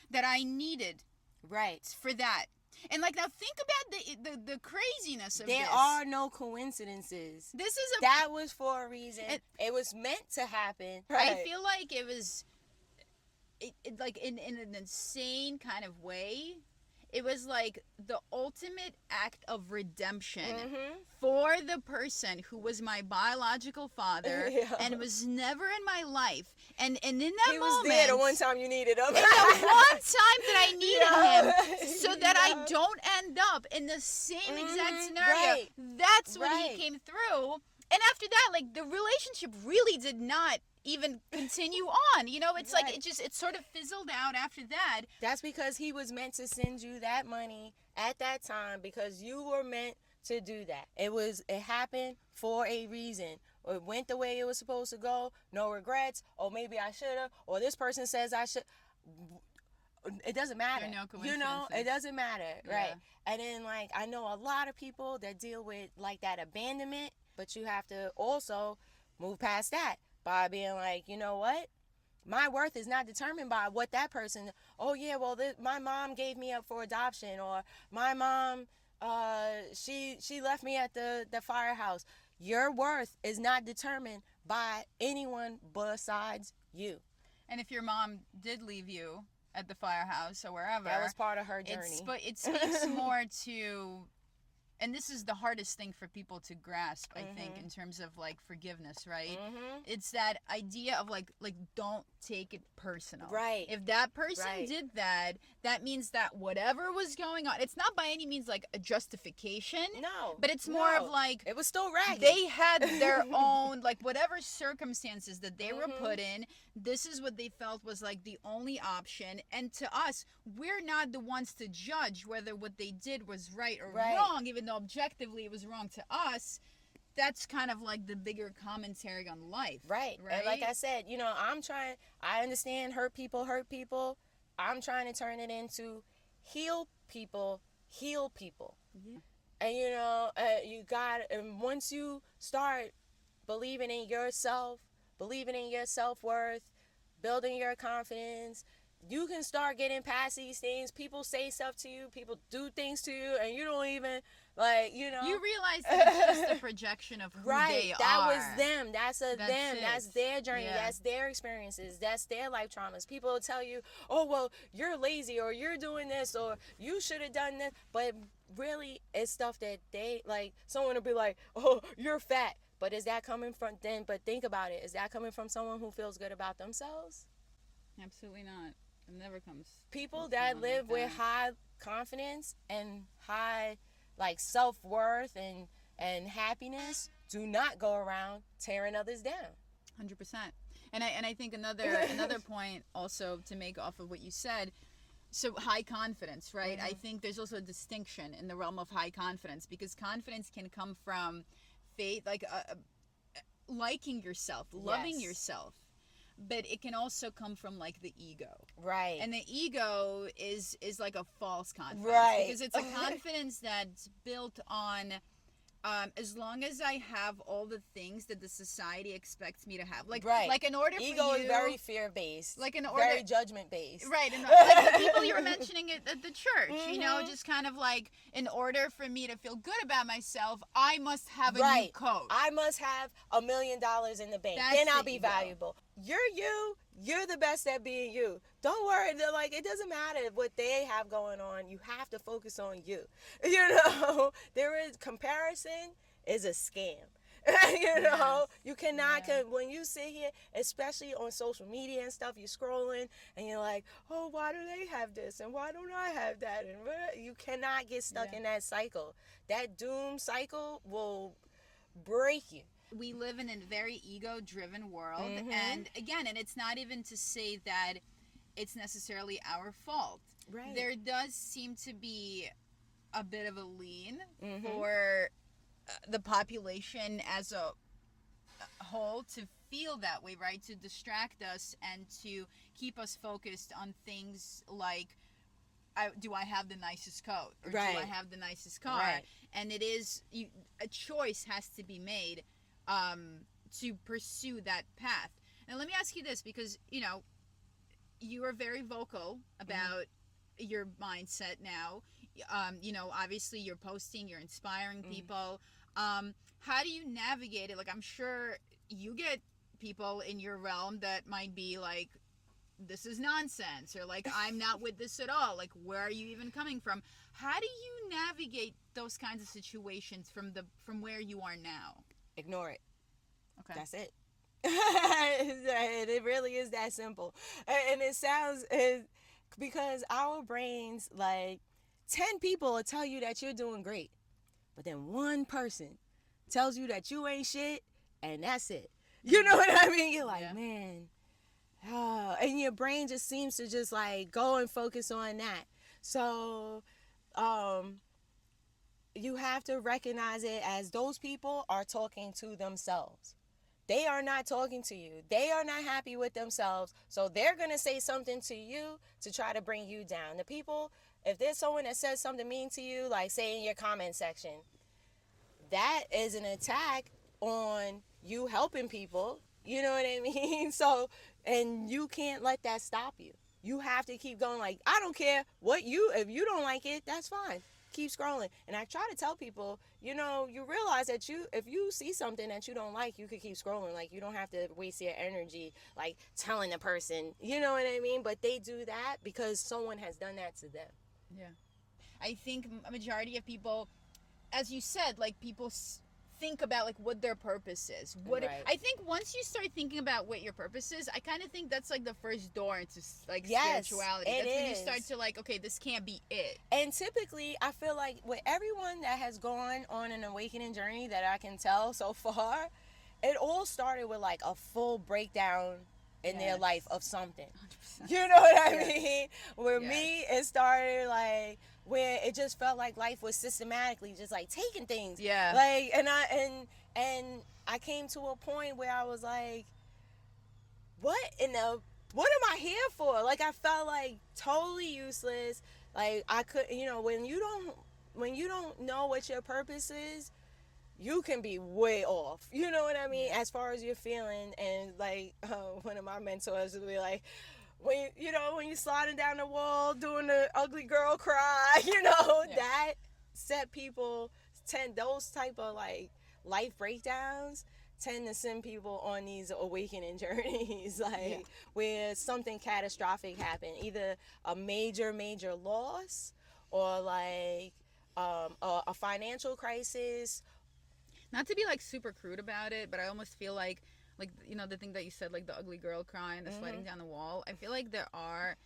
that I needed for that. And like, now think about the craziness of this. There are no coincidences. This is that was for a reason. It was meant to happen. Right. I feel like it was like in an insane kind of way. It was like the ultimate act of redemption for the person who was my biological father and was never in my life. And in that moment, he was there the one time you needed him. And the one time that I needed him, so that I don't end up in the same exact scenario. Right. That's when he came through. And after that, like, the relationship really did not even continue on. You know, it's like it sort of fizzled out after that. That's because he was meant to send you that money at that time, because you were meant to do that. It happened for a reason. It went the way it was supposed to go. No regrets. Or maybe I should have. Or this person says I should. It doesn't matter. There are no coincidences. You know, it doesn't matter. Yeah. Right. And then, like, I know a lot of people that deal with like that abandonment, but you have to also move past that by being like, you know what? My worth is not determined by what that person, oh yeah, well, my mom gave me up for adoption, or my mom, she left me at the firehouse. Your worth is not determined by anyone besides you. And if your mom did leave you at the firehouse or wherever, that was part of her journey. But it speaks more to, and this is the hardest thing for people to grasp, I think, in terms of like forgiveness, right? It's that idea of like don't take it personal. Right. If that person did that, that means that whatever was going on, it's not by any means like a justification. No. But it's more of like, it was still ragged. They had their own, like, whatever circumstances that they were put in, this is what they felt was like the only option. And to us, we're not the ones to judge whether what they did was right or wrong, even though objectively it was wrong to us. That's kind of like the bigger commentary on life. Right. And like I said, you know, I understand hurt people. I'm trying to turn it into heal people. Yeah. And, you know, and once you start believing in yourself, believing in your self-worth, building your confidence, you can start getting past these things. People say stuff to you, people do things to you, and you don't even, like, you know. You realize that it's just a projection of who they are. That was them. That's them. It. That's their journey. Yeah. That's their experiences. That's their life traumas. People will tell you, oh, well, you're lazy, or you're doing this, or you should have done this. But really, it's stuff that they, like, someone will be like, oh, you're fat. But is that coming from them? But think about it. Is that coming from someone who feels good about themselves? Absolutely not. It never comes. People that live with high confidence and high, like, self-worth and happiness do not go around tearing others down. 100%. And I think another point also to make off of what you said, so high confidence, right? I think there's also a distinction in the realm of high confidence, because confidence can come from faith, like liking yourself, loving yourself. but it can also come from like the ego. Right. And the ego is like a false confidence, Right. because it's a confidence that's built on as long as I have all the things that the society expects me to have, like Right. like in order Ego for you, is very fear based, like in order, very judgment based. right, and like the people you were mentioning at the church, you know, Mhm. just kind of like, in order for me to feel good about myself, I must have a new Right. coat. I must have $1 million in the bank. That's Then I'll the be ego. valuable. You're you. You're the best at being you. Don't worry. Like, it doesn't matter what they have going on. You have to focus on you. You know, there is comparison is a scam. You know, Yes. you cannot, Yeah. when you sit here, especially on social media and stuff, you're scrolling and you're like, oh, why do they have this and why don't I have that? And you cannot get stuck Yeah. in that cycle. That doom cycle will break you. We live in a very ego-driven world, Mhm. and again, and it's not even to say that it's necessarily our fault. Right. There does seem to be a bit of a lean Mhm. for the population as a whole to feel that way, right? To distract us and to keep us focused on things like, do I have the nicest coat, or Right. do I have the nicest car? Right. And it is, a choice has to be made to pursue that path. Now let me ask you this, because you are very vocal about your mindset now. Obviously you're posting, you're inspiring people. How do you navigate it? Like, I'm sure you get people in your realm that might be like, this is nonsense, or like, I'm not with this at all. Like, where are you even coming from? How do you navigate those kinds of situations from where you are now? Ignore it. Okay. That's it. It really is that simple. And it sounds, because our brains, like, 10 people will tell you that you're doing great, but then one person tells you that you ain't shit, and that's it. You know what I mean? You're like, Yeah. man, and your brain just seems to just like go and focus on that. So you have to recognize it as those people are talking to themselves. They are not talking to you. They are not happy with themselves. So they're going to say something to you to try to bring you down. The people, if there's someone that says something mean to you, like say in your comment section, that is an attack on you helping people. You know what I mean? So, and you can't let that stop you. You have to keep going. Like, I don't care if you don't like it, that's fine. Keep scrolling. And I try to tell people, you realize that if you see something that you don't like, you could keep scrolling. Like, you don't have to waste your energy, like, telling the person, you know what I mean? But they do that because someone has done that to them. Yeah. I think a majority of people, as you said, like, people think about like what their purpose is. Right. I think once you start thinking about what your purpose is, I kind of think that's like the first door into like Yes, spirituality. it That's when you is. start to like, okay, this can't be it. And typically, I feel like with everyone that has gone on an awakening journey that I can tell so far, it all started with like a full breakdown in their Yes. life of something. 100%. You know what I Yes. mean? With Yes. me, it started like where it just felt like life was systematically just like taking things. Yeah. Like, and I came to a point where I was like, what am I here for? Like, I felt like totally useless. Like, I could, when you don't know what your purpose is, you can be way off. You know what I mean? As far as you're feeling. And like, one of my mentors would be like, when you're sliding down the wall doing the ugly girl cry, that set people those type of like life breakdowns tend to send people on these awakening journeys, like where something catastrophic happened, either a major loss or like a financial crisis. Not to be like super crude about it, but I almost feel like the thing that you said, like the ugly girl crying, the sliding down the wall. I feel like there are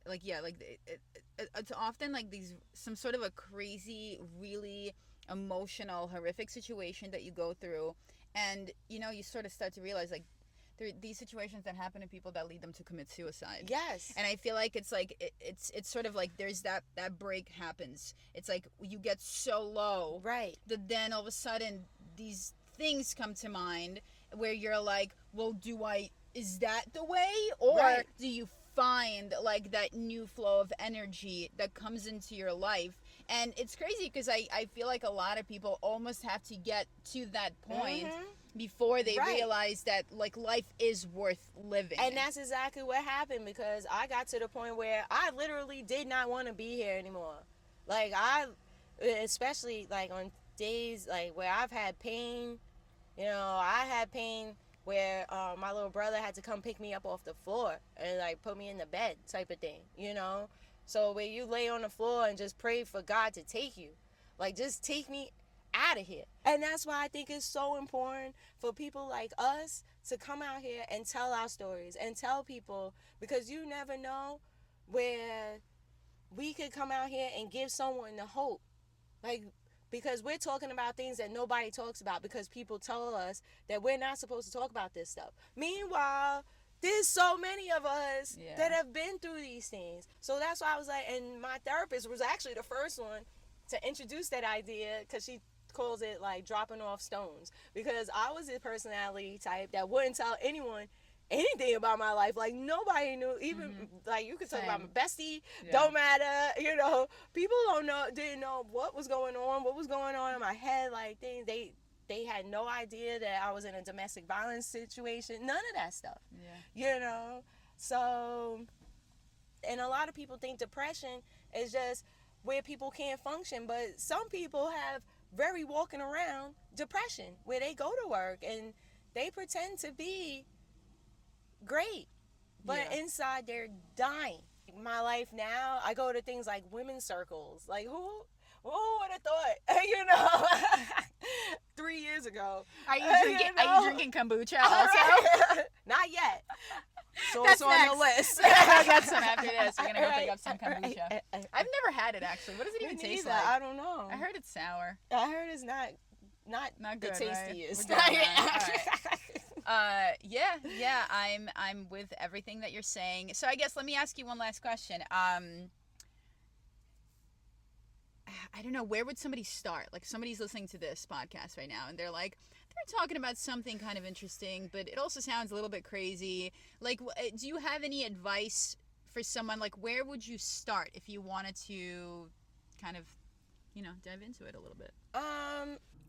it's often like some sort of a crazy, really emotional, horrific situation that you go through, and you sort of start to realize like there are these situations that happen to people that lead them to commit suicide. Yes. And I feel like it's like it's sort of like there's that break happens. It's like you get so low, right, that then all of a sudden these things come to mind where you're like, well, do I is that the way, or Right. do you find like that new flow of energy that comes into your life? And it's crazy because I feel like a lot of people almost have to get to that point before they Right. realize that like life is worth living. And that's exactly what happened, because I got to the point where I literally did not want to be here anymore. Like, especially like on days like where I've had pain, I had pain where my little brother had to come pick me up off the floor and like put me in the bed type of thing. So where you lay on the floor and just pray for God to take you, like, just take me out of here. And that's why I think it's so important for people like us to come out here and tell our stories and tell people, because you never know where we could come out here and give someone the hope. Like, because we're talking about things that nobody talks about, because people tell us that we're not supposed to talk about this stuff. Meanwhile, there's so many of us that have been through these things. So that's why I was like, and my therapist was actually the first one to introduce that idea, because she calls it like dropping off stones, because I was a personality type that wouldn't tell anyone anything about my life. Like, nobody knew. Even like, you could talk about my bestie, don't matter. People didn't know what was going on in my head. Like, things they had no idea that I was in a domestic violence situation. None of that stuff. So, and a lot of people think depression is just where people can't function, but some people have very walking around depression, where they go to work and they pretend to be great, but inside they're dying. My life now, I go to things like women's circles. Like, who would have thought? 3 years ago. Are you drinking kombucha also? Not yet. So That's it's on next. the list. I got some after this. We're gonna go pick up some kombucha. I've never had it actually. What does it even taste like? I don't know. I heard it's sour. I heard it's not good, the tastiest. Right? Yeah. I'm with everything that you're saying. So I guess let me ask you one last question. I don't know, where would somebody start? Like, somebody's listening to this podcast right now and they're talking about something kind of interesting, but it also sounds a little bit crazy. Like, do you have any advice for someone? Like, where would you start if you wanted to kind of, dive into it a little bit?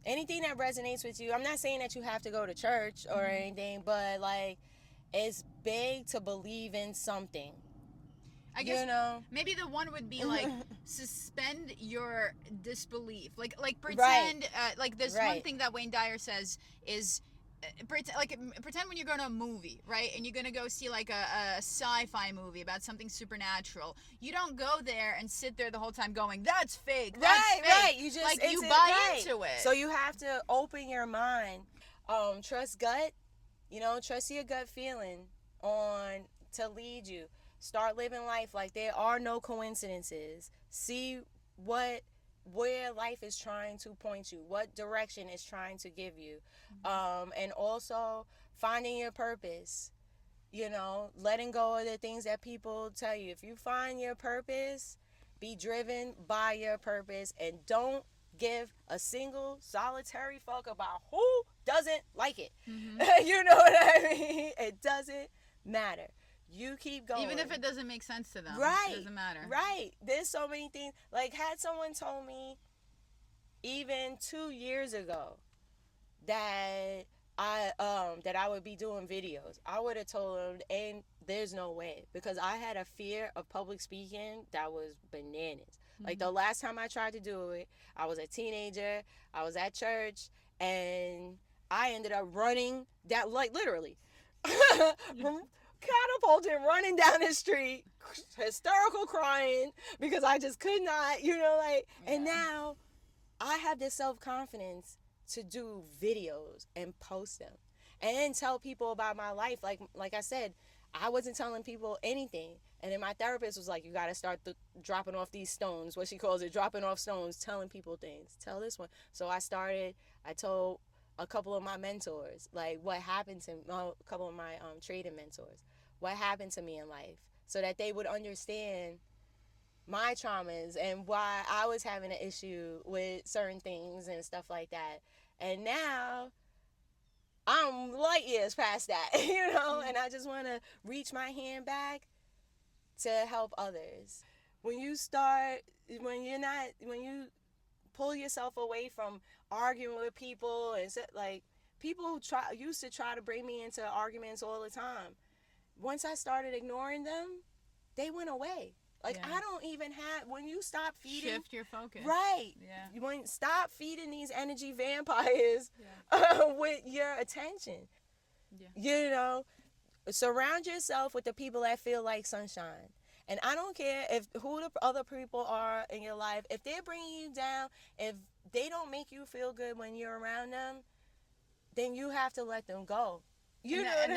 Anything that resonates with you. I'm not saying that you have to go to church or anything, but like, it's big to believe in something. I guess maybe the one would be like suspend your disbelief. Like pretend like this one thing that Wayne Dyer says is pretend when you're going to a movie, right? And you're going to go see like a sci-fi movie about something supernatural. You don't go there and sit there the whole time going, that's fake. That's fake. Right. You just like you buy into it. So you have to open your mind. Trust gut. Trust your gut feeling to lead you. Start living life like there are no coincidences. See where life is trying to point you, what direction it's trying to give you. And also finding your purpose, letting go of the things that people tell you. If you find your purpose, be driven by your purpose, and don't give a single solitary fuck about who doesn't like it. You know what I mean? It doesn't matter. You keep going. Even if it doesn't make sense to them. Right. It doesn't matter. Right. There's so many things. Like, had someone told me even 2 years ago that I would be doing videos, I would have told them, and there's no way, because I had a fear of public speaking that was bananas. Like, the last time I tried to do it, I was a teenager, I was at church, and I ended up running down, like, literally. Catapulted, running down the street, hysterical crying, because I just could not, and now I have this self-confidence to do videos and post them and then tell people about my life. Like I said, I wasn't telling people anything, and then my therapist was like, you got to start dropping off these stones, what she calls it, dropping off stones, telling people things. Tell this one. So I told a couple of my mentors, like, what happened to a couple of my trading mentors, what happened to me in life, so that they would understand my traumas and why I was having an issue with certain things and stuff like that. And now I'm light years past that, you know, and I just want to reach my hand back to help others. When you start, when you pull yourself away from arguing with people, and like, people used to try to bring me into arguments all the time. Once I started ignoring them, they went away. Like, Yeah. I don't even have, when you stop feeding, Shift your focus. right? Yeah. Stop feeding these energy vampires with your attention. Yeah. You know, surround yourself with the people that feel like sunshine. And I don't care if who the other people are in your life. If they're bringing you down, if they don't make you feel good when you're around them, then you have to let them go. And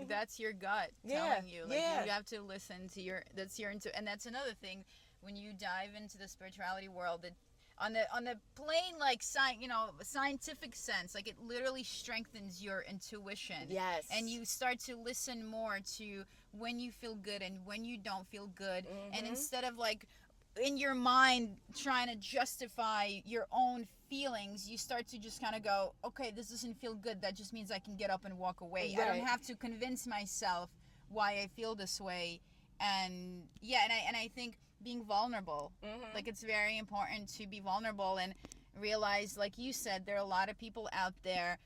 that's your gut telling you. Like, yeah. you have to listen to your and that's another thing when you dive into the spirituality world, that on the plain, like, scientific sense, like, it literally strengthens your intuition. Yes. And you start to listen more to when you feel good and when you don't feel good. Mm-hmm. And instead of, like, in your mind trying to justify your own feelings, you start to just kind of go, okay, this doesn't feel good, that just means I can get up and walk away. Right. I don't have to convince myself why I feel this way. And I think being vulnerable, like, it's very important to be vulnerable and realize, like you said, there are a lot of people out there,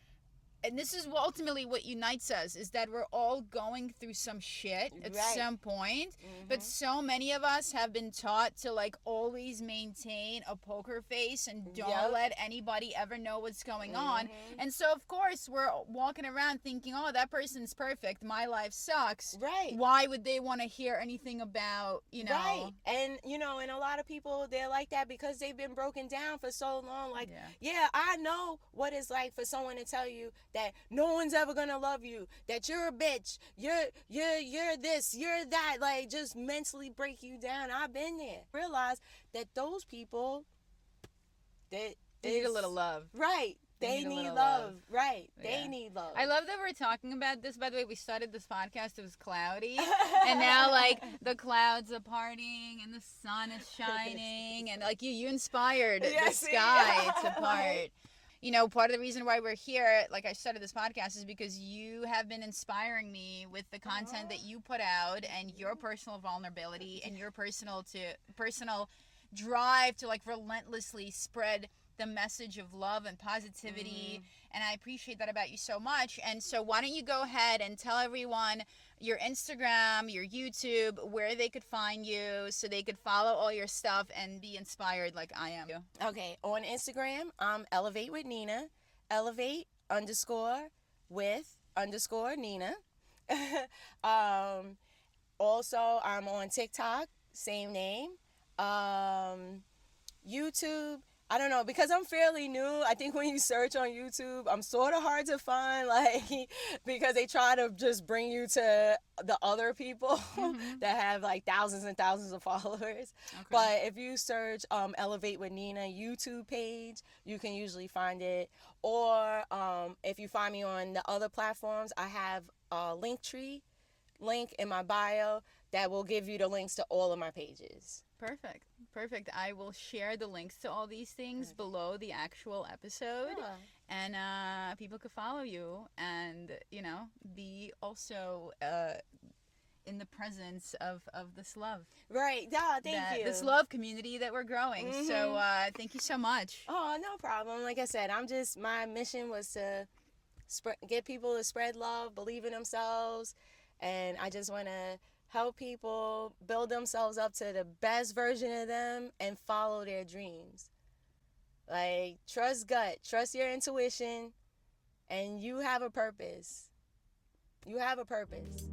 and this is ultimately what unites us, is that we're all going through some shit at some point. But so many of us have been taught to, like, always maintain a poker face and don't let anybody ever know what's going on. And so, of course, we're walking around thinking, oh, that person's perfect, my life sucks. Right. Why would they want to hear anything about, you know? Right. And, you know, and a lot of people, they're like that because they've been broken down for so long. Like, yeah, I know what it's like for someone to tell you that no one's ever gonna love you, that you're a bitch, you're this, you're that, like, just mentally break you down. I've been there. Realize that those people, they need a little love. Right. They need love. Right. They need love. I love that we're talking about this. By the way, we started this podcast, it was cloudy. And now, like, the clouds are parting and the sun is shining. And, like, you inspired the sky to part. You know, part of the reason why we're here, like I started this podcast, is because you have been inspiring me with the content that you put out and your personal vulnerability and your personal drive to, like, relentlessly spread the message of love and positivity. And I appreciate that about you so much. And so why don't you go ahead and tell everyone your Instagram, your YouTube, where they could find you so they could follow all your stuff and be inspired like I am. Okay, on Instagram, I'm Elevate with Nina, elevate_with_Nina. Also, I'm on TikTok, same name. YouTube, I don't know, because I'm fairly new. I think when you search on YouTube, I'm sort of hard to find, like, because they try to just bring you to the other people that have, like, thousands and thousands of followers. Okay. But if you search Elevate with Nina YouTube page, you can usually find it. Or if you find me on the other platforms, I have a Linktree link in my bio that will give you the links to all of my pages. Perfect. I will share the links to all these things below the actual episode. And people could follow you and, you know, be also in the presence of this love. Right. Thank you. This love community that we're growing. So thank you so much. Oh, no problem. Like I said, my mission was to get people to spread love, believe in themselves. And I just want to help people build themselves up to the best version of them and follow their dreams. Like, trust gut, trust your intuition, and you have a purpose. You have a purpose.